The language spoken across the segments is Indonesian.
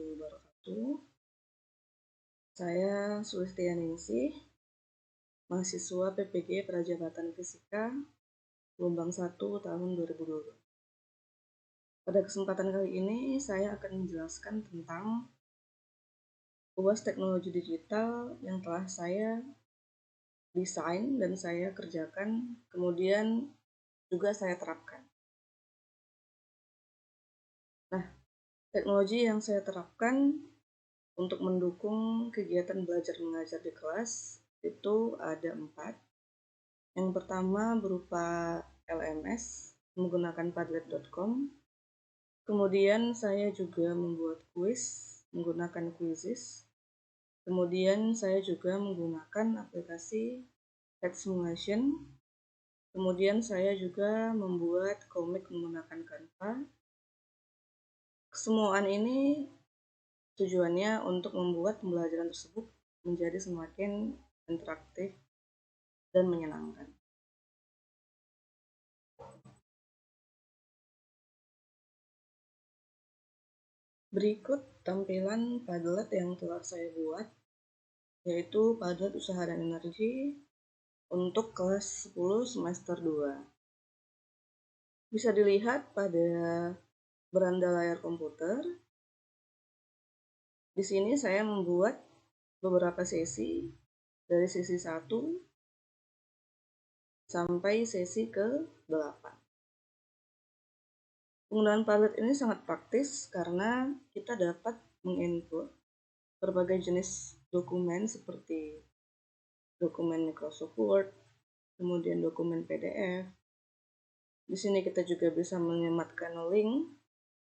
warahmatullahi wabarakatuh. Saya Sulistianingsih, mahasiswa PPG Prajabatan Fisika, gelombang 1 tahun 2022. Pada kesempatan kali ini, saya akan menjelaskan tentang UAS teknologi digital yang telah saya desain dan saya kerjakan, kemudian juga saya terapkan. Nah, teknologi yang saya terapkan untuk mendukung kegiatan belajar mengajar di kelas itu ada 4. Yang pertama berupa LMS menggunakan padlet.com. Kemudian saya juga membuat kuis menggunakan Quizizz. Kemudian saya juga menggunakan aplikasi Text Simulation. Kemudian saya juga membuat komik menggunakan Canva. Kesemuaan ini tujuannya untuk membuat pembelajaran tersebut menjadi semakin interaktif dan menyenangkan. Berikut tampilan Padlet yang telah saya buat, yaitu Padlet Usaha dan Energi untuk kelas 10 semester 2. Bisa dilihat pada beranda layar komputer. Di sini saya membuat beberapa sesi dari sesi 1 sampai sesi ke-8. Penggunaan Padlet ini sangat praktis karena kita dapat menginput berbagai jenis dokumen seperti dokumen Microsoft Word, kemudian dokumen PDF. Di sini kita juga bisa menyematkan link,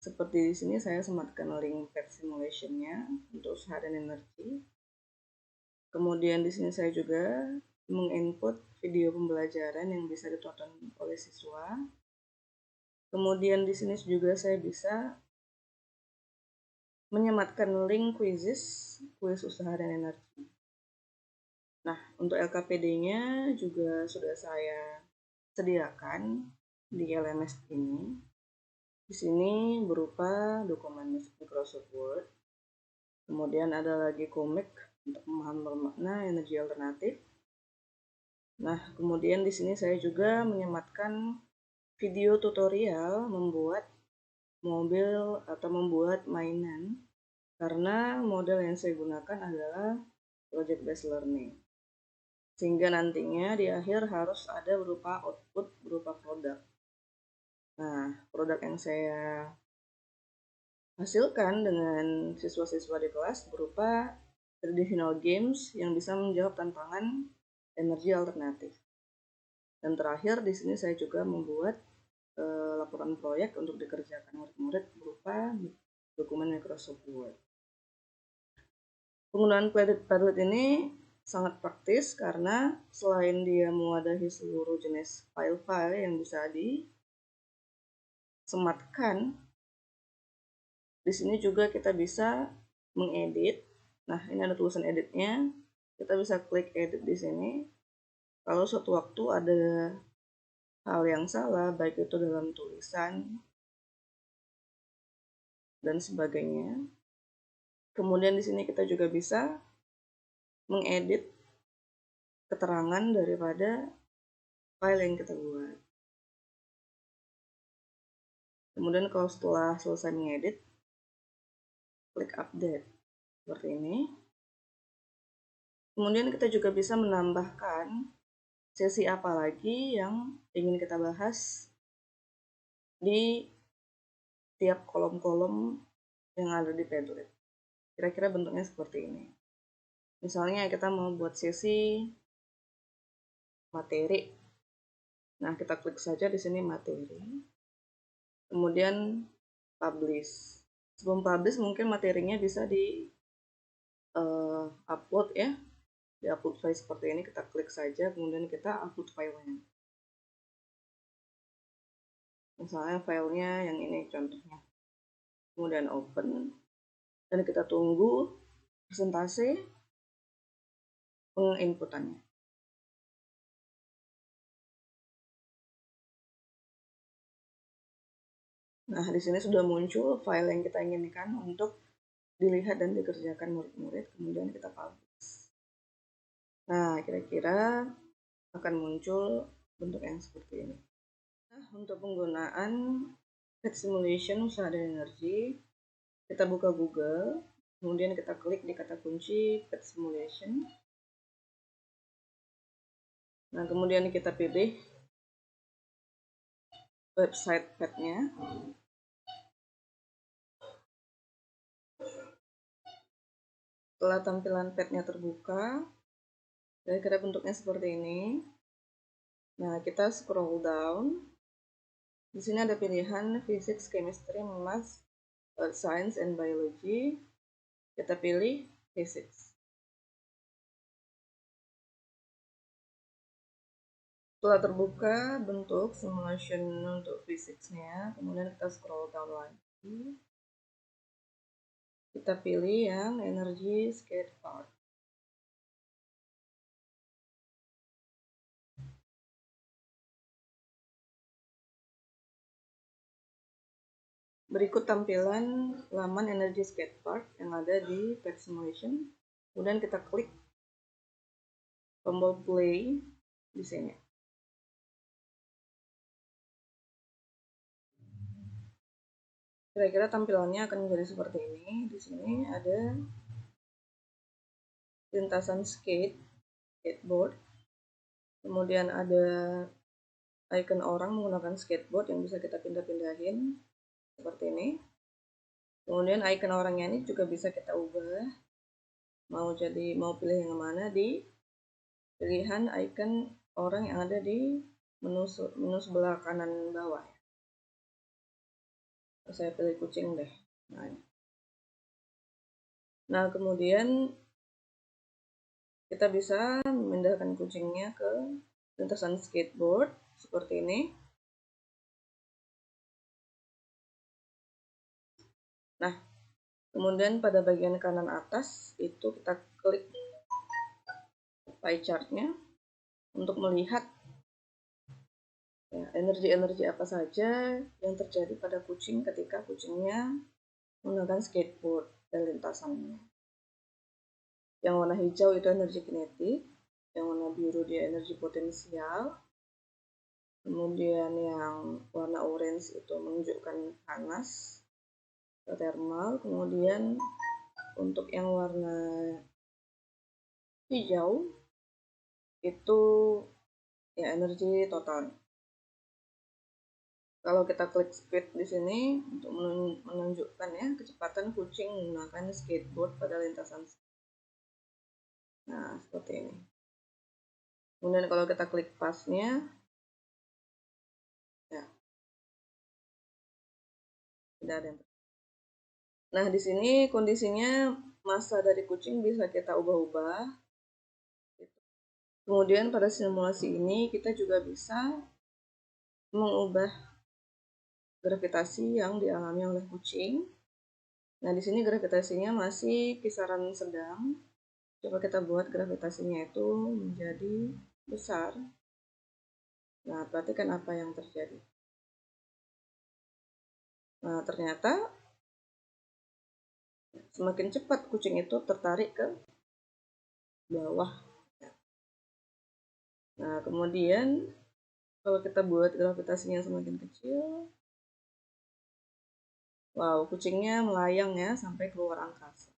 seperti di sini saya sematkan link Text Simulation-nya untuk usaha dan energi. Kemudian di sini saya juga menginput video pembelajaran yang bisa ditonton oleh siswa. Kemudian di sini juga saya bisa menyematkan link Quizizz, kuis usaha dan energi. Nah, untuk LKPD-nya juga sudah saya sediakan di LMS ini. Di sini berupa dokumen Microsoft Word. Kemudian ada lagi komik untuk memahami bermakna energi alternatif. Nah, kemudian di sini saya juga menyematkan video tutorial membuat mobil atau membuat mainan, karena model yang saya gunakan adalah project based learning, sehingga nantinya di akhir harus ada berupa output berupa produk. Nah, produk yang saya hasilkan dengan siswa-siswa di kelas berupa traditional games yang bisa menjawab tantangan energi alternatif. Dan terakhir di sini saya juga membuat laporan proyek untuk dikerjakan murid-murid berupa dokumen Microsoft Word. Penggunaan Padlet ini sangat praktis karena selain dia mewadahi seluruh jenis file-file yang bisa disematkan, di sini juga kita bisa mengedit. Nah, ini ada tulisan editnya. Kita bisa klik edit di sini. Kalau suatu waktu ada hal yang salah, baik itu dalam tulisan dan sebagainya. Kemudian di sini kita juga bisa mengedit keterangan daripada file yang kita buat. Kemudian kalau setelah selesai mengedit, klik update seperti ini. Kemudian kita juga bisa menambahkan sesi apa lagi yang ingin kita bahas di tiap kolom-kolom yang ada di Padlet. Kira-kira bentuknya seperti ini. Misalnya kita mau buat sesi materi. Nah, kita klik saja di sini materi. Kemudian publish. Sebelum publish mungkin materinya bisa di upload ya. Di upload file seperti ini, kita klik saja, kemudian kita upload filenya. Misalnya filenya yang ini contohnya. Kemudian open. Dan kita tunggu presentasi penginputannya. Nah, di sini sudah muncul file yang kita inginkan untuk dilihat dan dikerjakan murid-murid, kemudian kita publish. Nah, kira-kira akan muncul bentuk yang seperti ini. Nah, untuk penggunaan PET simulation usaha dan energi, kita buka Google, kemudian kita klik di kata kunci PET simulation. Nah, kemudian kita pilih website PET-nya. Setelah tampilan PET-nya terbuka, kira-kira bentuknya seperti ini. Nah, kita scroll down. Di sini ada pilihan Physics, Chemistry, Math, Earth Science, and Biology. Kita pilih Physics. Setelah terbuka bentuk simulation untuk physics-nya, kemudian kita scroll down lagi. Kita pilih yang energy skate part. Berikut tampilan laman energy skate part yang ada di PET simulation. Kemudian kita klik tombol play di sini. Kira-kira tampilannya akan menjadi seperti ini. Di sini ada lintasan skateboard. Kemudian ada icon orang menggunakan skateboard yang bisa kita pindah-pindahin seperti ini. Kemudian icon orangnya ini juga bisa kita ubah. Mau pilih yang mana di pilihan icon orang yang ada di menu sebelah kanan bawah. Saya pilih kucing deh. Nah, kemudian kita bisa memindahkan kucingnya ke lintasan skateboard seperti ini. Nah, kemudian pada bagian kanan atas itu kita klik pie chart-nya untuk melihat energi-energi apa saja yang terjadi pada kucing ketika kucingnya menggunakan skateboard dan lintasannya. Yang warna hijau itu energi kinetik, yang warna biru dia energi potensial, kemudian yang warna orange itu menunjukkan panas atau thermal, kemudian untuk yang warna hijau itu ya energi total. Kalau kita klik speed di sini untuk menunjukkan ya kecepatan kucing menggunakan skateboard pada lintasan. Nah, seperti ini. Kemudian kalau kita klik pasnya, ya tidak ada yang. Nah, di sini kondisinya massa dari kucing bisa kita ubah-ubah. Kemudian pada simulasi ini kita juga bisa mengubah gravitasi yang dialami oleh kucing. Nah, di sini gravitasinya masih kisaran sedang. Coba kita buat gravitasinya itu menjadi besar. Nah, perhatikan apa yang terjadi. Nah, ternyata semakin cepat kucing itu tertarik ke bawah. Nah, kemudian kalau kita buat gravitasinya semakin kecil, wow, kucingnya melayang ya sampai keluar angkasa.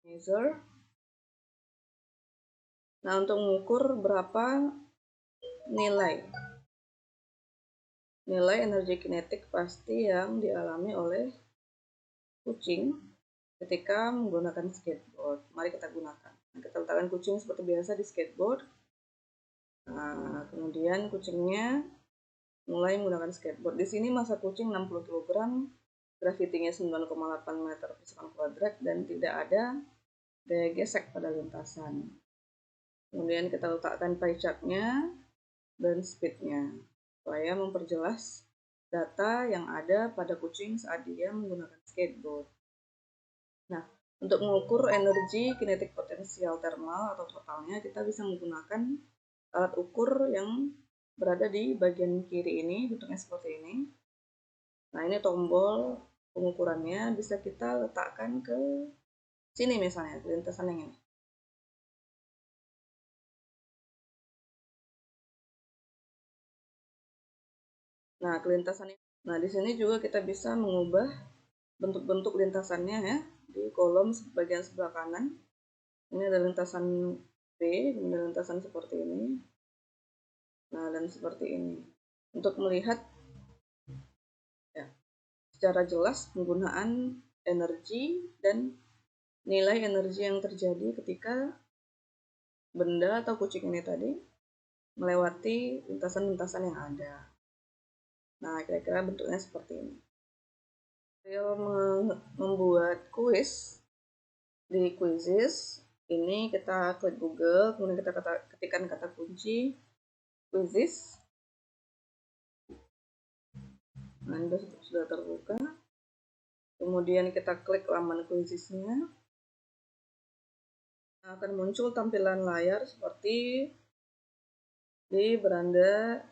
Measure. Nah, untuk mengukur berapa nilai energi kinetik pasti yang dialami oleh kucing ketika menggunakan skateboard. Mari kita gunakan. Nah, kita letakkan kucing seperti biasa di skateboard. Nah, kemudian kucingnya mulai menggunakan skateboard. Di sini massa kucing 60 kg, gravitinya 9,8 meter per sekon kuadrat, dan tidak ada gaya gesek pada lintasan. Kemudian kita letakkan pie chart-nya dan speed-nya supaya memperjelas data yang ada pada kucing saat dia menggunakan skateboard. Nah, untuk mengukur energi kinetik potensial thermal atau totalnya, kita bisa menggunakan alat ukur yang berada di bagian kiri ini, bentuknya seperti ini. Nah, ini tombol pengukurannya bisa kita letakkan ke sini misalnya, lintasan yang ini. Nah, kelintasan ini. Nah, di sini juga kita bisa mengubah bentuk-bentuk lintasannya ya. Di kolom bagian sebelah kanan, ini ada lintasan B, kemudian lintasan seperti ini. Nah, dan seperti ini. Untuk melihat ya, secara jelas penggunaan energi dan nilai energi yang terjadi ketika benda atau kucing ini tadi melewati lintasan-lintasan yang ada. Nah, kira-kira bentuknya seperti ini. Saya membuat kuis di Quizzes. Ini kita klik Google, kemudian kita ketikkan kata kunci Quizzes. Nah, ini sudah terbuka. Kemudian kita klik laman Quizzesnya. Nah, akan muncul tampilan layar seperti di beranda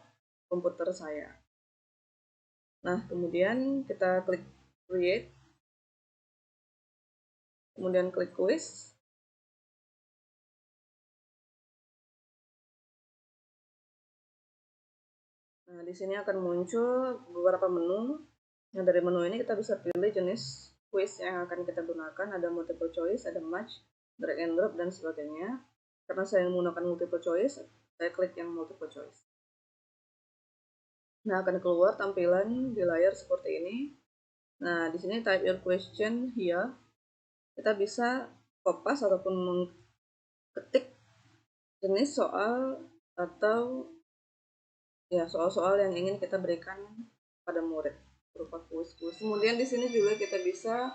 komputer saya. Nah, kemudian kita klik Create. Kemudian klik Quiz. Nah, di sini akan muncul beberapa menu. Nah, dari menu ini kita bisa pilih jenis quiz yang akan kita gunakan. Ada multiple choice, ada match, drag and drop, dan sebagainya. Karena saya menggunakan multiple choice, saya klik yang multiple choice. Nah, akan keluar tampilan di layar seperti ini. Nah, di sini type your question here. Kita bisa kopas ataupun mengetik jenis soal atau ya soal-soal yang ingin kita berikan pada murid berupa kuis-kuis. Kemudian di sini juga kita bisa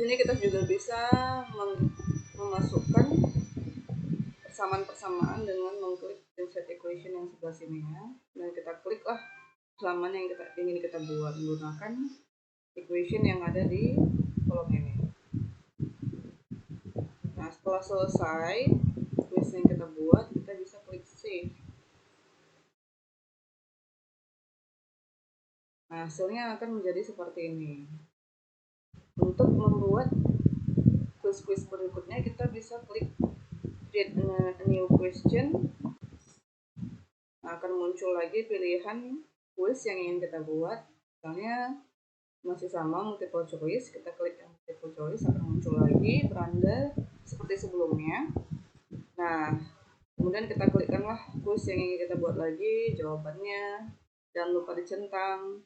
kita juga bisa memasukkan persamaan-persamaan dengan mengklik insert equation yang sebelah sini ya. Dan kita klik lah halaman yang kita ingin kita buat menggunakan equation yang ada di kolom ini. Nah, setelah selesai quiz yang kita buat, kita bisa klik save. Nah, hasilnya akan menjadi seperti ini. Untuk membuat quiz-quiz berikutnya, kita bisa klik create a new question. Nah, akan muncul lagi pilihan quiz yang ingin kita buat. Misalnya masih sama multiple choice, kita klik yang multiple choice, akan muncul lagi beranda seperti sebelumnya. Nah, kemudian kita klikkanlah quiz yang ingin kita buat lagi, jawabannya jangan lupa dicentang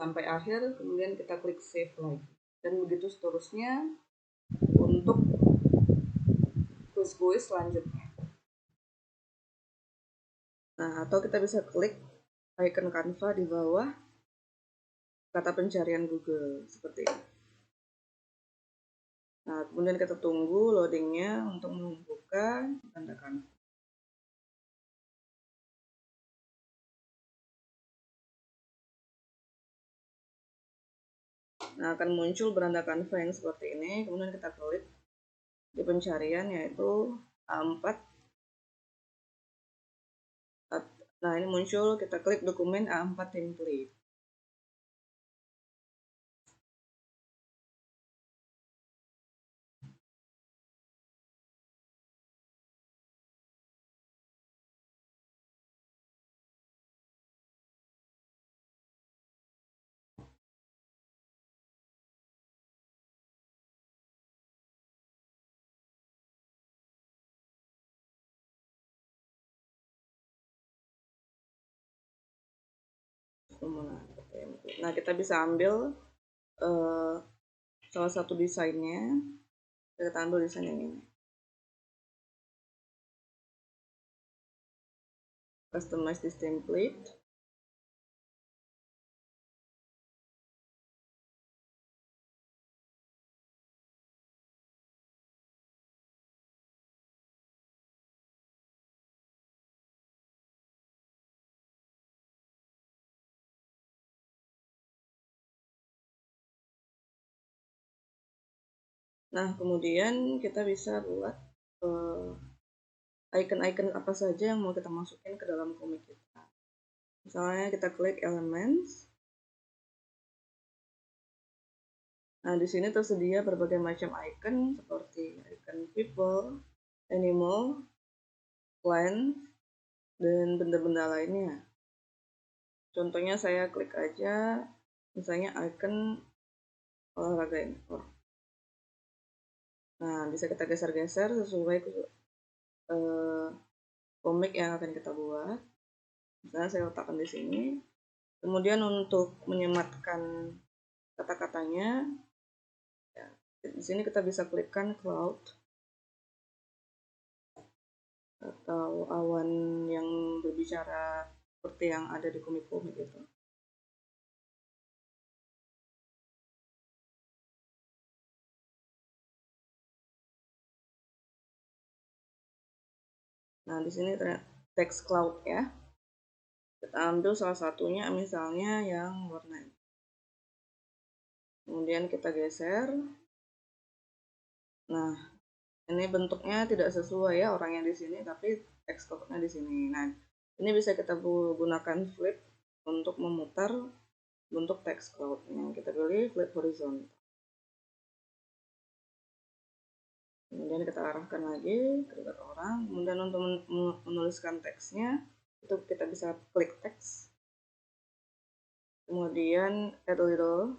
sampai akhir, kemudian kita klik save lagi, dan begitu seterusnya untuk quiz-quiz selanjutnya. Nah, atau kita bisa klik icon Canva di bawah kata pencarian Google seperti ini. Nah, kemudian kita tunggu loadingnya untuk membuka tanda Canva. Nah, akan muncul beranda Canva yang seperti ini. Kemudian kita klik di pencarian yaitu A4. Nah, ini muncul, kita klik dokumen A4 template. Nah, kita bisa ambil salah satu desainnya. Kita ambil desain yang ini. Customize this template. Nah, kemudian kita bisa buat icon-icon apa saja yang mau kita masukin ke dalam komik kita. Misalnya kita klik Elements. Nah, di sini tersedia berbagai macam icon seperti icon people, animal, plant, dan benda-benda lainnya. Contohnya saya klik aja misalnya icon olahraga ini. Nah, bisa kita geser-geser sesuai komik yang akan kita buat. Misalnya saya letakkan di sini. Kemudian untuk menyematkan kata-katanya, ya, di sini kita bisa klikkan cloud atau awan yang berbicara seperti yang ada di komik-komik itu. Nah, di sini text cloud ya. Kita ambil salah satunya misalnya yang warna ini. Kemudian kita geser. Nah, ini bentuknya tidak sesuai ya orangnya di sini, tapi text cloudnya di sini. Nah, ini bisa kita gunakan flip untuk memutar bentuk text cloudnya. Kita pilih flip horizontal. Kemudian kita arahkan lagi ke dekat orang. Kemudian untuk menuliskan teksnya, itu kita bisa klik teks. Kemudian add a little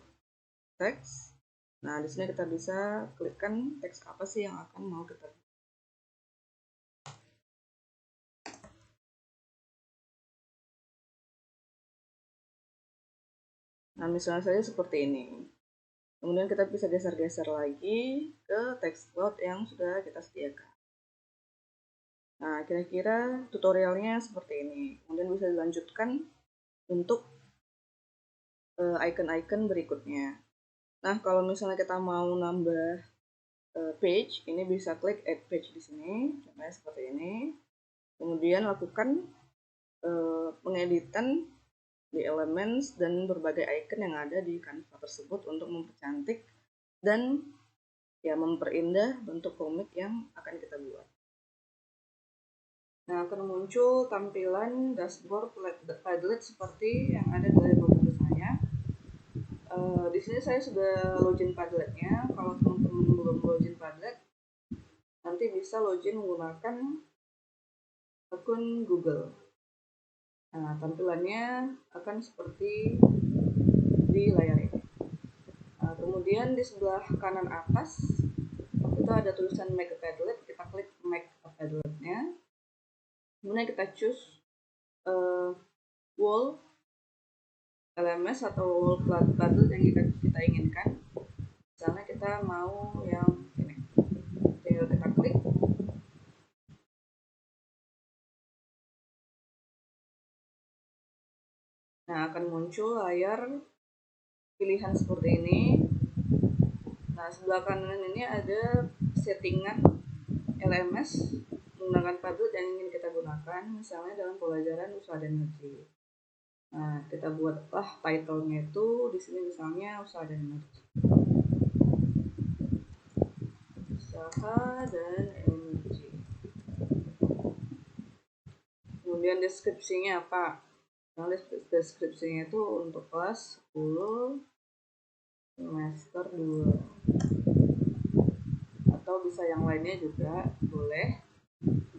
text. Nah, di sini kita bisa klikkan teks apa sih yang akan mau kita. Nah, misalnya saja seperti ini. Kemudian kita bisa geser-geser lagi ke text cloud yang sudah kita sediakan. Nah, kira-kira tutorialnya seperti ini. Kemudian bisa dilanjutkan untuk icon-icon berikutnya. Nah, kalau misalnya kita mau nambah page, ini bisa klik add page di sini, contohnya seperti ini. Kemudian lakukan pengeditan di elements dan berbagai icon yang ada di Canva tersebut untuk mempercantik dan ya memperindah bentuk komik yang akan kita buat. Nah, akan muncul tampilan dashboard Padlet seperti yang ada di layar komputer saya. Di sini saya sudah login Padletnya. Kalau teman-teman belum login Padlet, nanti bisa login menggunakan akun Google. Nah, tampilannya akan seperti di layar ini. Nah, kemudian di sebelah kanan atas itu ada tulisan Make a Padlet. Kita klik Make a Padlet-nya. Kemudian kita choose wall LMS atau wall Padlet yang kita inginkan. Misalnya kita mau yang ini. Tinggal kita klik. Nah, akan muncul layar pilihan seperti ini. Nah, sebelah kanan ini ada settingan LMS menggunakan Padlet yang ingin kita gunakan, misalnya dalam pelajaran usaha dan energi. Nah, kita buatlah title-nya itu di sini misalnya usaha dan energi. Usaha dan energi. Kemudian deskripsinya apa? Nah, deskripsinya itu untuk kelas 10 semester 2. Atau bisa yang lainnya juga boleh.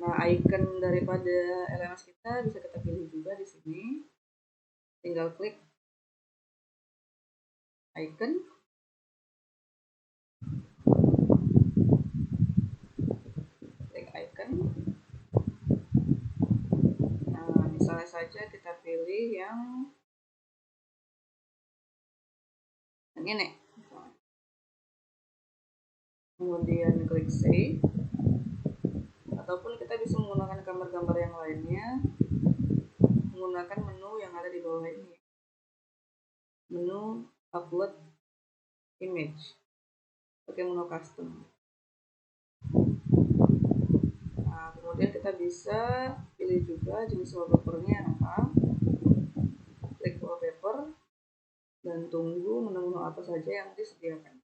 Nah, icon daripada LMS kita bisa kita pilih juga di sini. Tinggal klik icon. Klik icon. Nah, misalnya saja kita pilih yang ini. Kemudian klik save. Ataupun kita bisa menggunakan gambar-gambar yang lainnya menggunakan menu yang ada di bawah ini. Menu upload image. Pakai menu custom. Nah, kemudian kita bisa pilih juga jenis wallpapernya apa. Klik wallpaper dan tunggu menu-menu apa saja yang disediakan.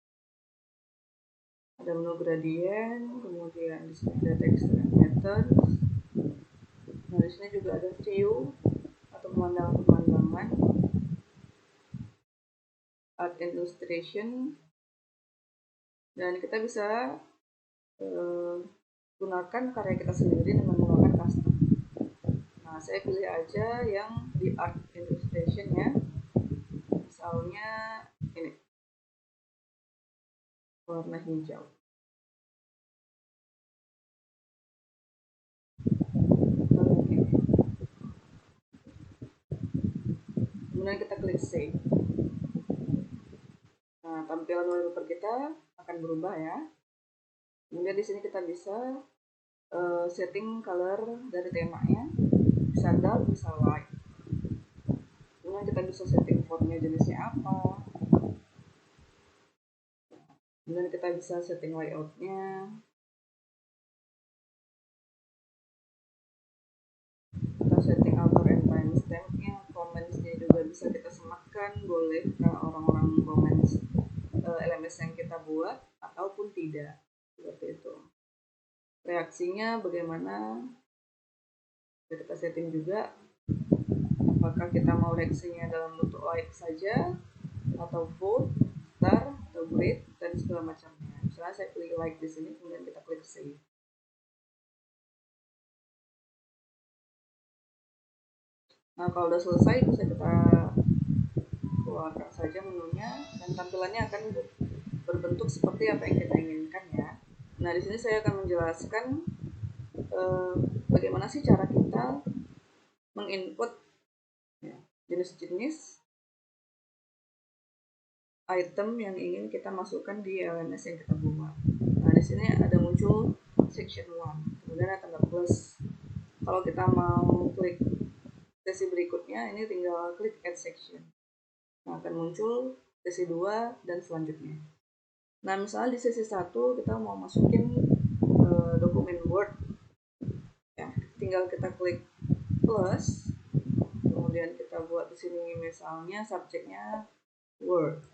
Ada menu gradient, kemudian di sini ada text and patterns, Nah, di sini juga ada view atau pemandangan-pemandangan, art and illustration, dan kita bisa gunakan karya kita sendiri dengan menggunakan custom. Nah, saya pilih aja yang di art and illustration ya. Misalnya ini, warna hijau. Kemudian kita klik save. Nah, tampilan wallpaper kita akan berubah ya. Kemudian di sini kita bisa setting color dari temanya, bisa dark, bisa light. Kemudian kita bisa setting fontnya jenisnya apa. Kemudian kita bisa setting layoutnya. Kita setting author and timestampnya, commentsnya juga bisa kita sematkan, bolehkah orang-orang comments LMS yang kita buat ataupun tidak, seperti itu. Reaksinya bagaimana, kita setting juga apakah kita mau reaksinya dalam bentuk like saja atau vote, star, atau grade, dan segala macamnya. Misalnya saya pilih like di sini, kemudian kita klik save. Nah, kalau udah selesai bisa kita keluarkan saja menunya, dan tampilannya akan berbentuk seperti apa yang kita inginkan ya. Nah, di sini saya akan menjelaskan bagaimana sih cara kita menginput jenis-jenis item yang ingin kita masukkan di LMS yang kita buat. Nah, di sini ada muncul section 1, kemudian ada tanda plus. Kalau kita mau klik sesi berikutnya, ini tinggal klik add section. Nah, akan muncul sesi 2 dan selanjutnya. Nah, misalnya di sesi 1 kita mau masukin dokumen Word ya, tinggal kita klik plus, kemudian kita buat di sini misalnya subjeknya Word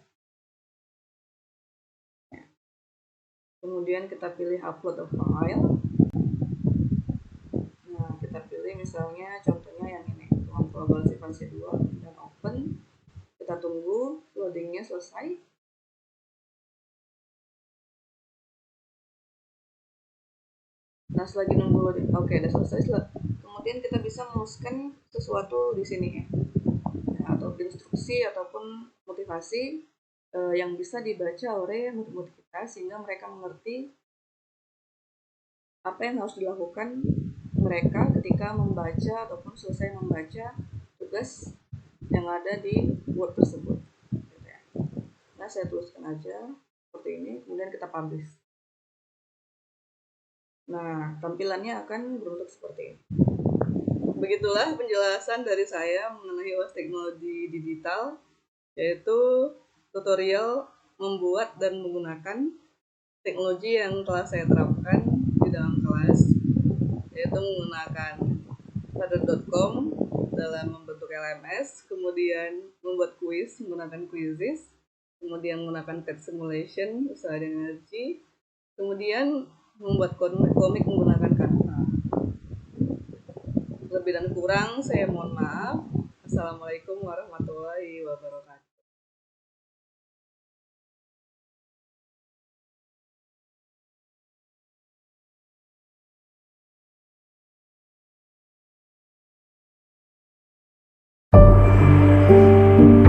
ya. Kemudian kita pilih upload a file. Nah, kita pilih misalnya contohnya yang ini, ruang kolaborasi fase 2, dan open. Kita tunggu loadingnya selesai. Nah, selagi nunggu loading, oke, udah selesai. Kemudian kita bisa menuliskan sesuatu di sini ya, atau instruksi ataupun motivasi yang bisa dibaca oleh murid-murid kita, sehingga mereka mengerti apa yang harus dilakukan mereka ketika membaca ataupun selesai membaca tugas yang ada di Word tersebut. Nah, saya tuliskan aja seperti ini, kemudian kita publish. Nah, tampilannya akan berbentuk seperti ini. Begitulah penjelasan dari saya mengenai UAS teknologi digital, yaitu tutorial membuat dan menggunakan teknologi yang telah saya terapkan di dalam kelas, yaitu menggunakan Flutter.com dalam membentuk LMS, kemudian membuat kuis menggunakan Quizzes, kemudian menggunakan pet simulation, usaha dan energi, kemudian membuat komik menggunakan Canva. Lebih dan kurang saya mohon maaf. Assalamualaikum warahmatullahi wabarakatuh.